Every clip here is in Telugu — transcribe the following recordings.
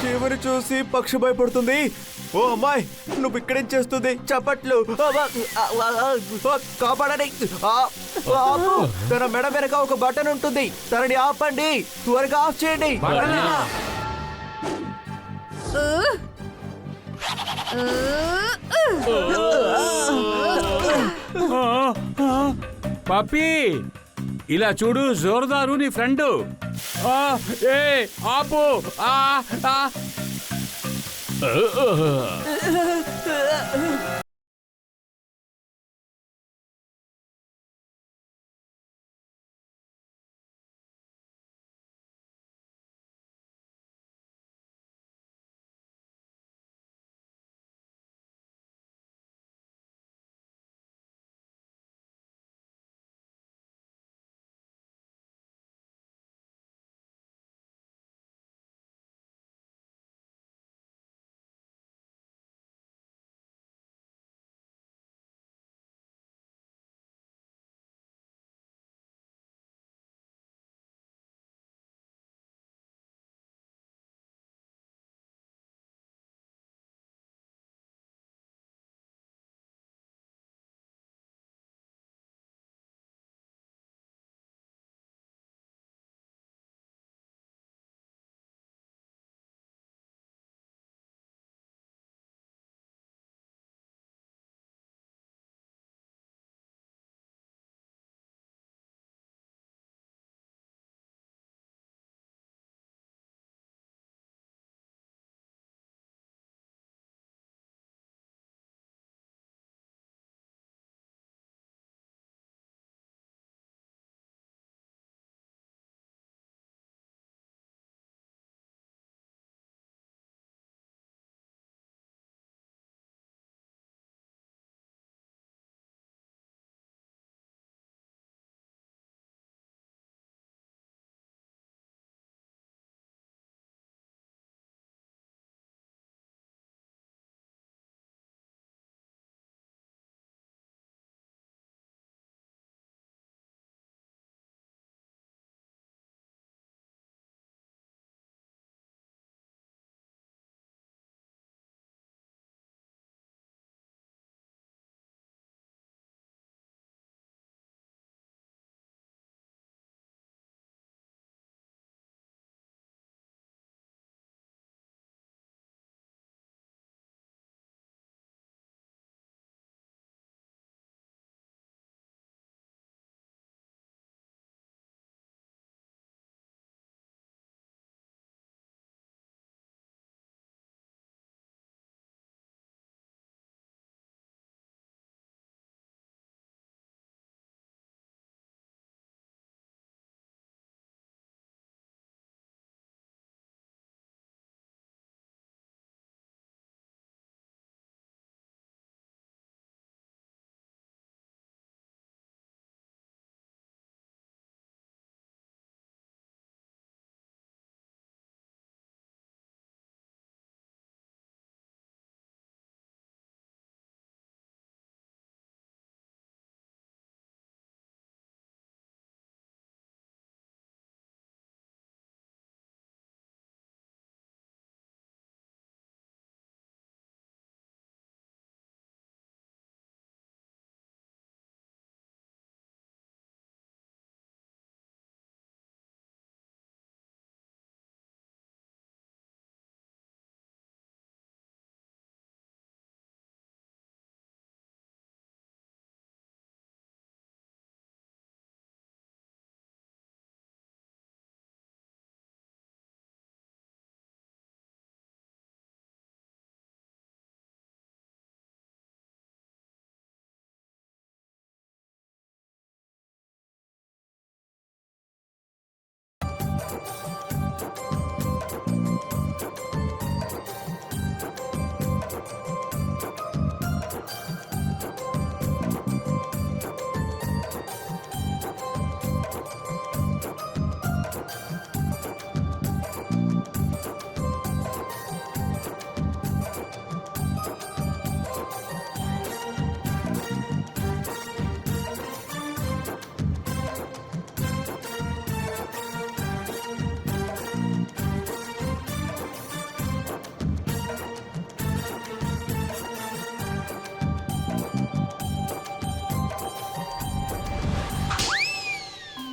చీమని చూసి పక్షి భయపడుతుంది. ఓ అమ్మాయి, నువ్వు ఇక్కడేం చేస్తుంది? చప్పట్లు కాపాడని. తన మెడ వెనక ఒక బటన్ ఉంటుంది, తనని ఆపండి. త్వరగా ఆఫ్ చేయండి. పప్పి, ఇలా చూడు, జోరుదారు నీ ఫ్రెండ్. ఆపు.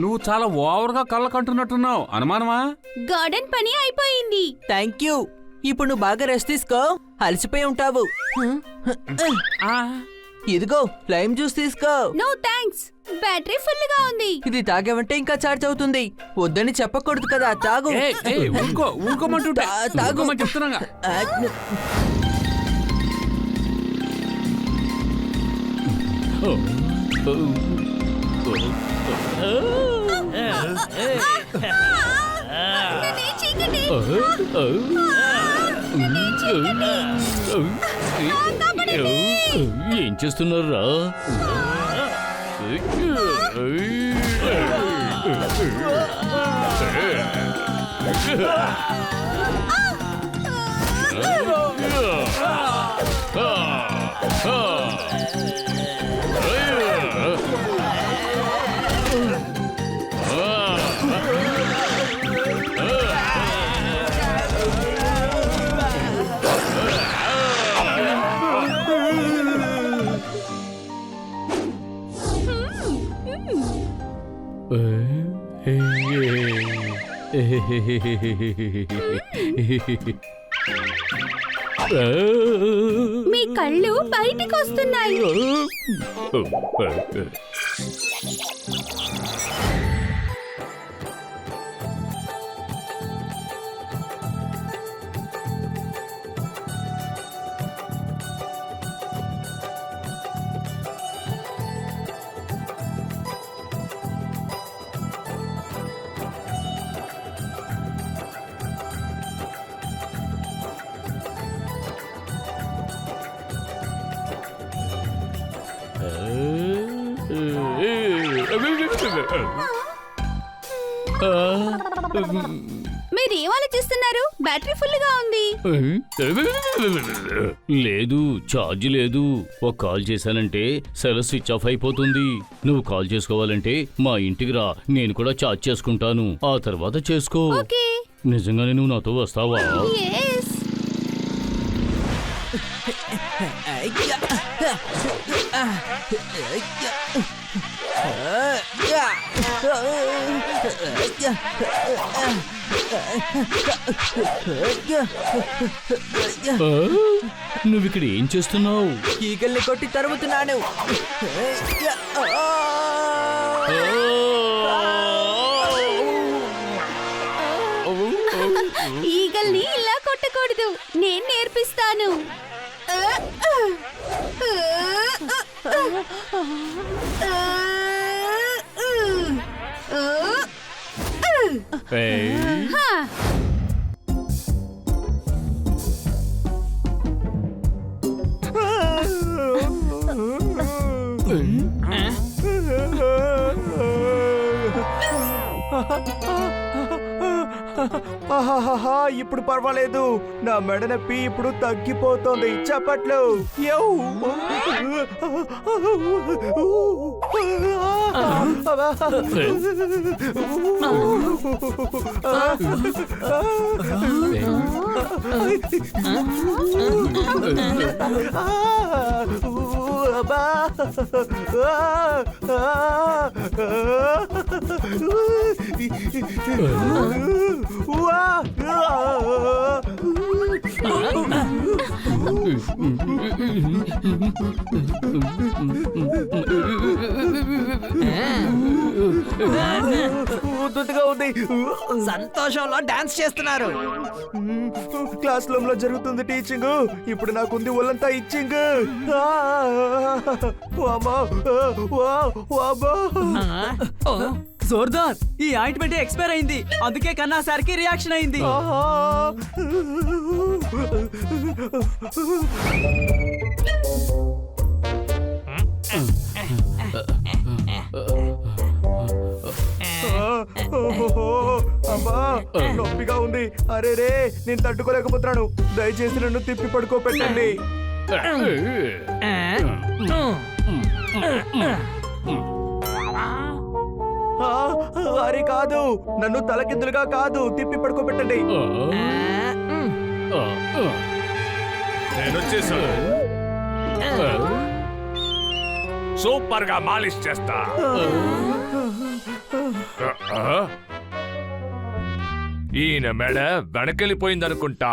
నువ్వు చాలా ఓవర్గా కళ్ళ కంటున్నట్టున్నావు. అనుమానమా? గార్డెన్ పని అయిపోయింది. Thank you. ఇప్పుడు నువ్వు బాగా రెస్ట్ తీసుకో, అలసిపోయి ఉంటావు. ఇదిగో లైమ్ జ్యూస్ తీసుకో. నో థ్యాంక్స్, బ్యాటరీ ఫుల్ గా ఉంది. ఇది తాగావంటే ఇంకా చార్జ్ అవుతుంది. వద్దని చెప్పకూడదు కదా, తాగు. ఊరుకోమంటుంటే తాగు. చెప్తున్నాగా. ఏం చేస్తున్నారా? మీ కళ్ళు బయటికి వస్తున్నాయి. మీరేం ఆలోచిస్తున్నారు? బ్యాటరీ ఫుల్ గా ఉంది. లేదు, ఛార్జ్ లేదు. ఒక కాల్ చేశానంటే సెల్ స్విచ్ ఆఫ్ అయిపోతుంది. నువ్వు కాల్ చేసుకోవాలంటే మా ఇంటికి రా, నేను కూడా ఛార్జ్ చేసుకుంటాను. ఆ తర్వాత చేసుకో. ఓకే. నిజంగానే నువ్వు నాతో వస్తావా? yes. నువ్వు ఇక్కడ ఏం చేస్తున్నావు? ఈగల్ని కొట్టి తరుముతున్నాను. ఈగల్ని ఇలా కొట్టకూడదు, నేను నేర్పిస్తాను. ఇప్పుడు పర్వాలేదు. నా మెడ నొప్పి ఇప్పుడు తగ్గిపోతుంది. చప్పట్లు. ఉంది. సంతోషంలో డాన్స్ చేస్తున్నారు. క్లాస్ రూమ్ లో జరుగుతుంది టీచింగ్. ఇప్పుడు నాకుంది ఒళ్ళంతా ఇచ్చింగ్. జోర్దార్, ఈ ఆయింట్మెంట్ ఎక్స్పైర్ అయింది, అందుకే కన్నా సార్కి రియాక్షన్ అయింది. అబ్బా నొప్పిగా ఉంది. అరే రే, నేను తట్టుకోలేకపోతున్నాను. దయచేసి నన్ను తిప్పి పడుకోపెట్టండి. అరే కాదు, నన్ను తలకిందులుగా కాదు, తిప్పి పడుకోబెట్టండి. సూపర్ గా మాలిష్ చేస్తా. ఈయన మెడ వెనకెళ్ళిపోయిందనుకుంటా.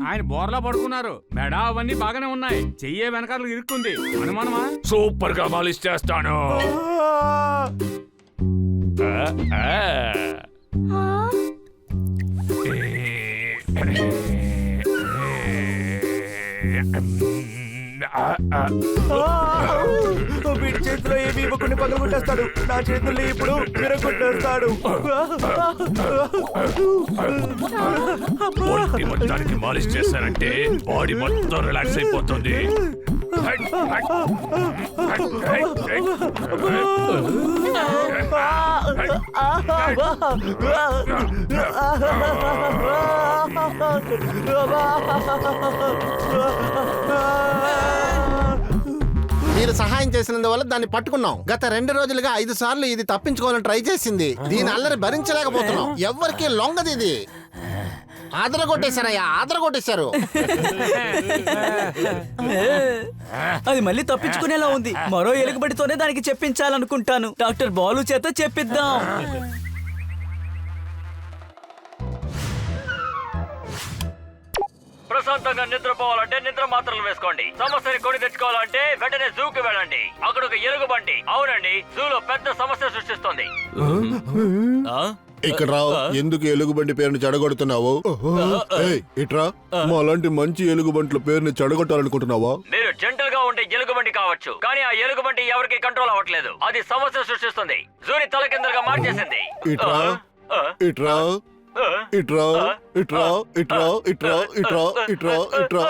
ఆయన బోర్లా పడుకున్నారు. మెడ అవన్నీ బాగానే ఉన్నాయి. చెయ్యే వెనకాల ఇరుక్కుంది. అనుమానమా? సూపర్ గా మాలిష్ చేస్తాను. వీడి చేతిలో ఏమి ఇవ్వకుండా పగలగొట్టేస్తాడు. నా చేతుల్లో ఇప్పుడు విరగొట్టేస్తాడు. ఒంటి మొత్తానికి మాలిష్ చేశారంటే బాడీ మొత్తం రిలాక్స్ అయిపోతుంది. మీరు సహాయం చేసినందువల్ల దాన్ని పట్టుకున్నాం. గత 2 రోజులుగా 5 సార్లు ఇది తప్పించుకోవాలని ట్రై చేసింది. దీని అల్లరి భరించలేకపోతున్నాం. ఎవ్వరికి లొంగది ఇది. ఆదరగొట్టేశారయ్యా, ఆదరగొట్టేశారు. అది మళ్ళీ తప్పించుకునేలా ఉంది. మరో ఎలుగుబడితోనే దానికి చెప్పించాలనుకుంటాను. డాక్టర్ బాలు చేత చెప్పిద్దాం. ప్రశాంతంగా నిద్రపోవాలంటే నిద్ర మాత్రలు వేసుకోండి. సమస్యని కొని తెచ్చుకోవాలంటే వెంటనే జూకి వెళ్ళండి. అక్కడ ఒక ఎలుగుబంటి, అవునండి, జూలో పెద్ద సమస్య సృష్టిస్తుంది. ఇక్కడ రావు. ఎందుకు ఎలుగుబంటి పేరుని చెడగొడుతున్నావు? ఇట్రా. మా అలాంటి మంచి ఎలుగుబంట్ల పేరుని చెడగొట్టాలనుకుంటున్నావా? మీరు జెంటల్ గా ఉండే ఎలుగుబంటి కావచ్చు, కానీ ఆ ఎలుగుబంటి ఎవరికి కంట్రోల్ అవ్వట్లేదు. అది సమస్య సృష్టిస్తుంది. జూని తలకిందలుగా మార్చేసింది. ఇట్రా ఇట్రా ఇట్రా ఇట్రా ఇట్రా ఇట్రా ఇట్రా ఇట్రా ఇట్రా ఇట్రా.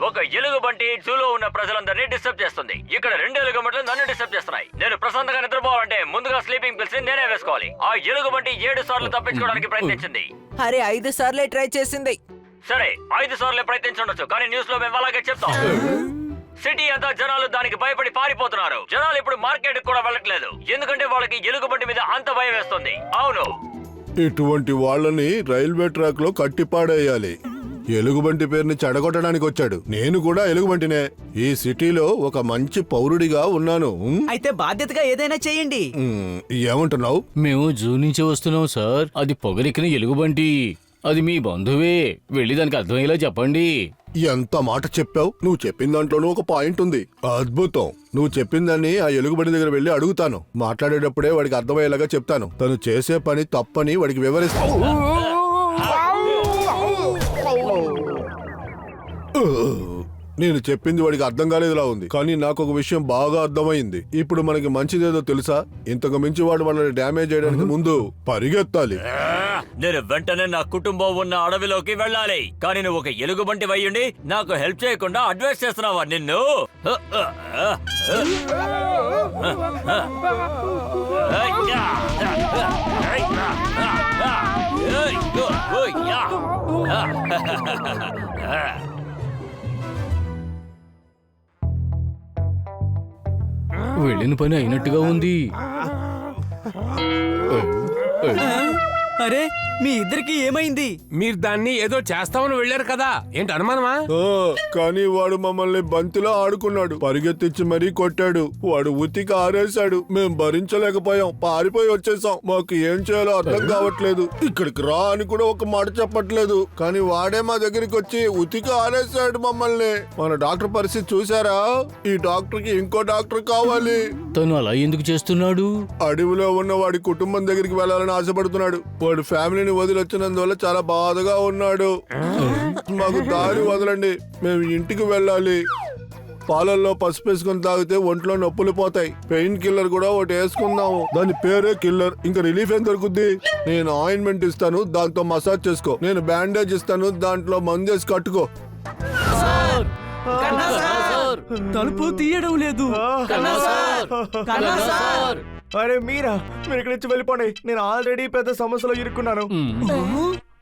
ఒక ఎలుగుబంటి జూలో ఉన్న ప్రజలందరినీ డిస్టర్బ్ చేస్తుంది. ఇక్కడ 2 ఎలుగుబంట్లు నన్ను డిస్టర్బ్ చేస్తున్నాయి. నేను ప్రశాంతంగా నిద్రపోవాలంటే ముందుగా స్లీపింగ్ పిల్స్ నేనే వేసుకోవాలి. ఆ ఎలుగుబంటి 7 సార్లు తప్పించుకోవడానికి ప్రయత్నించింది. అరే 5 సార్లే ట్రై చేసింది. సరే 5 సార్లు ప్రయత్నించుండొచ్చు, కానీ న్యూస్ లో మేము అలాగే చెప్తాం. సిటీ అంతా జనాలు దానికి భయపడి పారిపోతున్నారు. జనాలు ఇప్పుడు మార్కెట్ కూడా వెళ్ళట్లేదు, ఎందుకంటే వాళ్ళకి ఎలుగుబంటి మీద అంత భయం వేస్తుంది. అవును, ఇటువంటి వాళ్ళని రైల్వే ట్రాక్ లో కట్టిపాడేయాలి. ఎలుగుబంటి పేరుని చెడగొట్టడానికి వచ్చాడు. నేను కూడా ఎలుగుబంటినే. ఈ సిటీలో ఒక మంచి పౌరుడిగా ఉన్నాను. అయితే బాధ్యతగా ఏదైనా చేయండి. ఏమంటున్నావు? మేము జూ నుంచి వస్తున్నాం సార్. అది పొగరెక్కిన ఎలుగుబంటి. అది మీ బంధువే. వెళ్ళి దానికి అర్థమయ్యేలా చెప్పండి. ఎంత మాట చెప్పావు. నువ్వు చెప్పిన దాంట్లోనూ ఒక పాయింట్ ఉంది. అద్భుతం. నువ్వు చెప్పిన దాన్ని ఆ ఎలుగుబంటి దగ్గర వెళ్ళి అడుగుతాను. మాట్లాడేటప్పుడే వాడికి అర్థమయ్యేలాగా చెప్తాను. తను చేసే పని తప్పని వాడికి వివరిస్తాను. నేను చెప్పింది వాడికి అర్థం కాలేదులా ఉంది, కానీ నాకు ఒక విషయం బాగా అర్థమైంది. ఇప్పుడు మనకి మంచిదేదో తెలుసా? ఇంతకు మించి వాడు మనల్ని డ్యామేజ్ చేయడానికి ముందు పరిగెత్తాలి. నేను వెంటనే నా కుటుంబం ఉన్న అడవిలోకి వెళ్ళాలి, కానీ నువ్వు ఒక ఎలుగుబంటి వయ్యుండి నాకు హెల్ప్ చేయకుండా అడ్వైస్ చేస్తున్నావా నిన్ను? వెళ్ళిన పని అయినట్టుగా ఉంది. అరే మీ ఇద్దరికి ఏమైంది? మీరు దాన్ని ఏదో చేస్తామని వెళ్ళారు కదా, ఏంటి అనుమానమా? కానీ వాడు మమ్మల్ని బంతిలో ఆడుకున్నాడు. పరిగెత్తించి మరీ కొట్టాడు. వాడు ఉతికి ఆరేశాడు. మేం భరించలేకపోయాం, పారిపోయి వచ్చేసాం. మాకు ఏం చేయాలో అర్థం కావట్లేదు. ఇక్కడికి రా అని కూడా ఒక మాట చెప్పట్లేదు, కానీ వాడే మా దగ్గరికి వచ్చి ఉతికి ఆరేశాడు మమ్మల్ని. మన డాక్టర్ పరిస్థితి చూసారా? ఈ డాక్టర్ కి ఇంకో డాక్టర్ కావాలి. తను అలా ఎందుకు చేస్తున్నాడు? అడవిలో ఉన్న వాడి కుటుంబం దగ్గరికి వెళ్ళాలని ఆశపడుతున్నాడు. వాడు ఫ్యామిలీని వదిలొచ్చినందువల్ల చాలా బాధగా ఉన్నాడు. మాకు దారి వదలండి, మేము ఇంటికి వెళ్ళాలి. పాలల్లో పసుపు వేసుకుని తాగితే ఒంట్లో నొప్పులు పోతాయి. పెయిన్ కిల్లర్ కూడా ఒకటి వేసుకుందాము. దాని పేరే కిల్లర్. ఇంకా రిలీఫ్ ఏం దొరుకుద్ది? నేను ఆయింట్మెంట్ ఇస్తాను, దాంతో మసాజ్ చేసుకో. నేను బ్యాండేజ్ ఇస్తాను, దాంట్లో మందేసి కట్టుకో. తలుపు తీయడం లేదు. అరే మీరు ఇక్కడి నుంచి వెళ్ళిపోండి. నేను ఆల్రెడీ పెద్ద సమస్యలో ఇరుక్కున్నాను.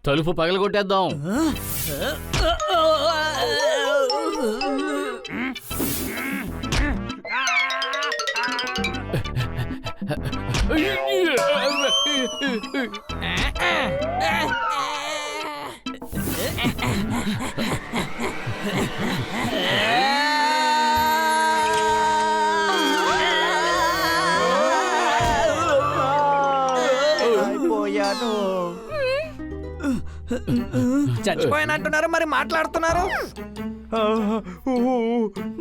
తలుపు పగలగొట్టేద్దాం. చచ్చిపోయినట్టున్నారు మరి మాట్లాడుతున్నారు.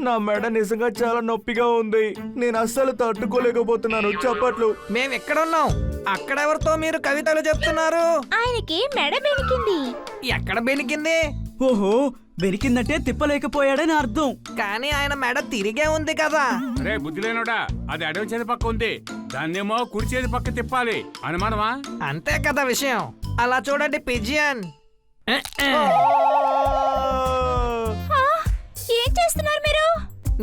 నా మెడ నిజంగా చాలా నొప్పిగా ఉంది. నేను అస్సలు తట్టుకోలేకపోతున్నాను. చప్పట్లు. మేము ఎక్కడున్నాం? అక్కడెవరితో మీరు కవితలు చెప్తున్నారు? ఆయనకి మెడ బెనికింది. ఎక్కడ బెనికింది? ఓహో, బెరికిందంటే తిప్పలేకపోయాడని అర్థం. కానీ ఆయన మెడ తిరిగే ఉంది కదా. రే బుద్ధి లేనోడా, అది అడవి చేతి పక్క ఉంది, దాన్నేమో కుడి చేతి పక్క తిప్పాలి. అనుమానమా? అంతే కదా విషయం. అలా చూడండి పిజియన్. ఏం చేస్తున్నారు మీరు?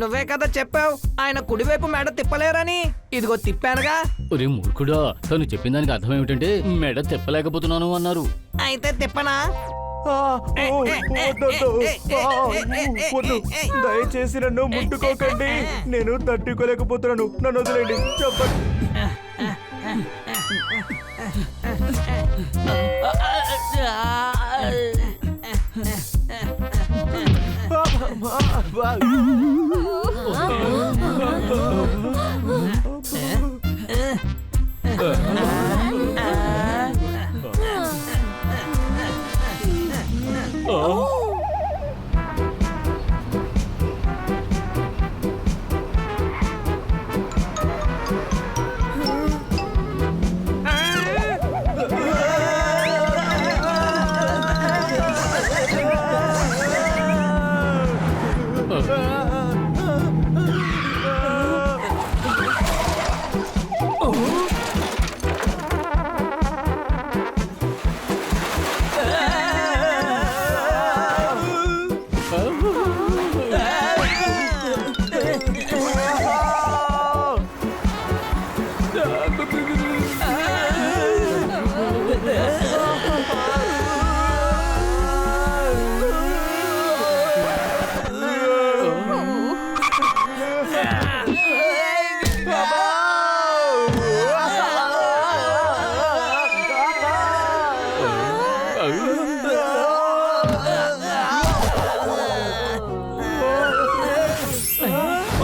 నువ్వే కదా చెప్పావు ఆయన కుడివైపు మెడ తిప్పలేరని. ఇదిగో తిప్పానుగా. ఒరే మూర్ఖుడా, తను చెప్పిన దానికి అర్థం ఏమిటంటే మెడ తిప్పలేకపోతున్నాను అన్నారు. అయితే తిప్పనా? దయచేసి నన్ను ముట్టుకోకండి. నేను తట్టుకోలేకపోతున్నాను. నన్ను వదిలేండి. చెప్పండి.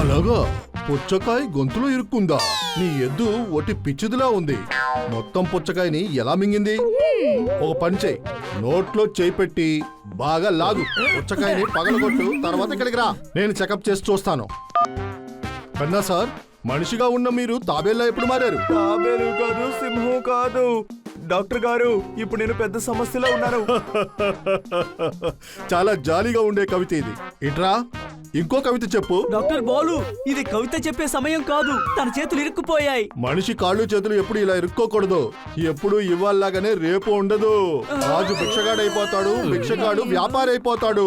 అలాగా పుచ్చకాయ గొంతులో ఇరుక్కుందా? నీ ఎద్దు ఒట్టి పిచ్చిదిలా ఉంది. మొత్తం పుచ్చకాయని ఎలా మింగింది? ఒక పని చెయ్యి, నోట్లో చేయి పెట్టి బాగా లాగు. పుచ్చకాయని పగలగొట్టు, తర్వాత ఇక్కడికి రా, నేను చెకప్ చేసి చూస్తాను. కన్నా సార్, మనిషిగా ఉన్న మీరు తాబేలా ఎప్పుడు మారారు? తాబేలు కాదు, సింహం కాదు. డాక్టర్ గారు, ఇప్పుడు నేను పెద్ద సమస్యలో ఉన్నాను. చాలా జాలీగా ఉండే కవిత ఇది. ఇట్రా, ఇంకో కవిత చెప్పు. డాక్టర్ బాలు, ఇది కవిత చెప్పే సమయం కాదు. తన చేతులు ఇరుక్కుపోయాయి. మనిషి కాళ్ళు చేతులు ఎప్పుడు ఇలా ఇరుక్కోకూడదు. ఎప్పుడు ఇవ్వాలాగానే రేపు ఉండదు. రాజు భిక్షగాడైపోతాడు, భిక్షగాడు వ్యాపారి అయిపోతాడు.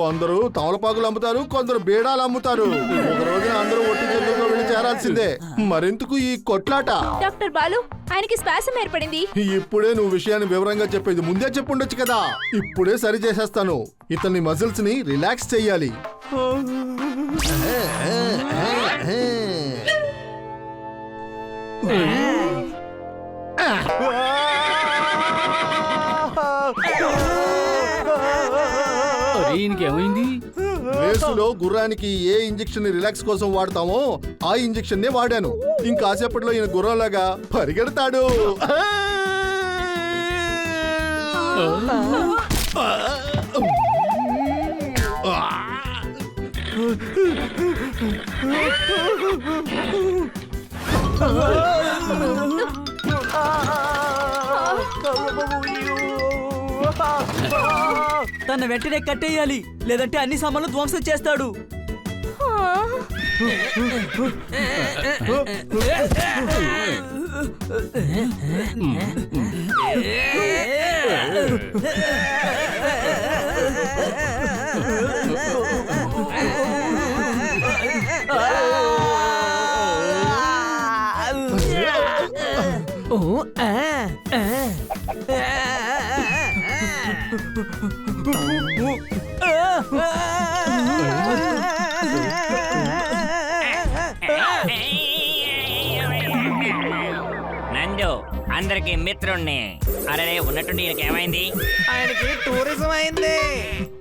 కొందరు తమలపాకులు అమ్ముతారు, కొందరు బేడాలు అమ్ముతారు. ఒక రోజున అందరూ ఒట్టి చేతులతో వెళ్ళి చేరాల్సిందే. మరెందుకు ఈ కొట్లాట? డాక్టర్ బాలు, ఆయనకి శ్వాసం ఏర్పడింది. ఇప్పుడే నువ్వు విషయాన్ని వివరంగా చెప్పేది ముందే చెప్పుండొచ్చు కదా. ఇప్పుడే సరి చేసేస్తాను. ఇతని మజిల్స్ ని రిలాక్స్ చెయ్యాలి. అరే ఈయనకేమైంది? రేసులో గుర్రానికి ఏ ఇంజెక్షన్ రిలాక్స్ కోసం వాడతామో ఆ ఇంజెక్షన్ నే వాడాను. ఇంకాసేపట్లో ఈయన గుర్రంలాగా పరిగెడతాడు. తన వెంటనే కట్టేయాలి, లేదంటే అన్ని సామాన్లు ధ్వంసం చేస్తాడు. నందు, అందరికి మిత్రుణ్ణి. అరే ఉన్నట్టుండి ఏమైంది? ఆయనకి టూరిజం అయింది.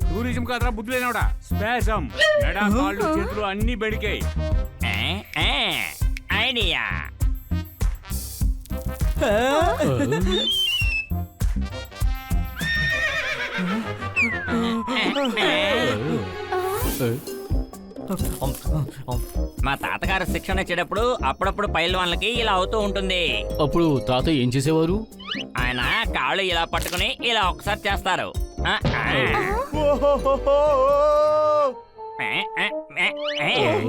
టూరిజం కాదురా బుద్ధి లేనోడా, స్పాజం. మెడ కాళ్ళు చేతులు అన్ని బెడికాయి. ఐడియా. మా తాతగారు శిక్షణ ఇచ్చేటప్పుడు అప్పుడప్పుడు పైల్వాన్లకి ఇలా అవుతూ ఉంటుంది. అప్పుడు తాత ఏం చేసేవారు? ఆయన కాళ్ళు ఇలా పట్టుకుని ఇలా ఒకసారి చేస్తారు. ఆ, ఆ. ఓహోహోహో! ఏ, ఏ, ఏ, ఏ.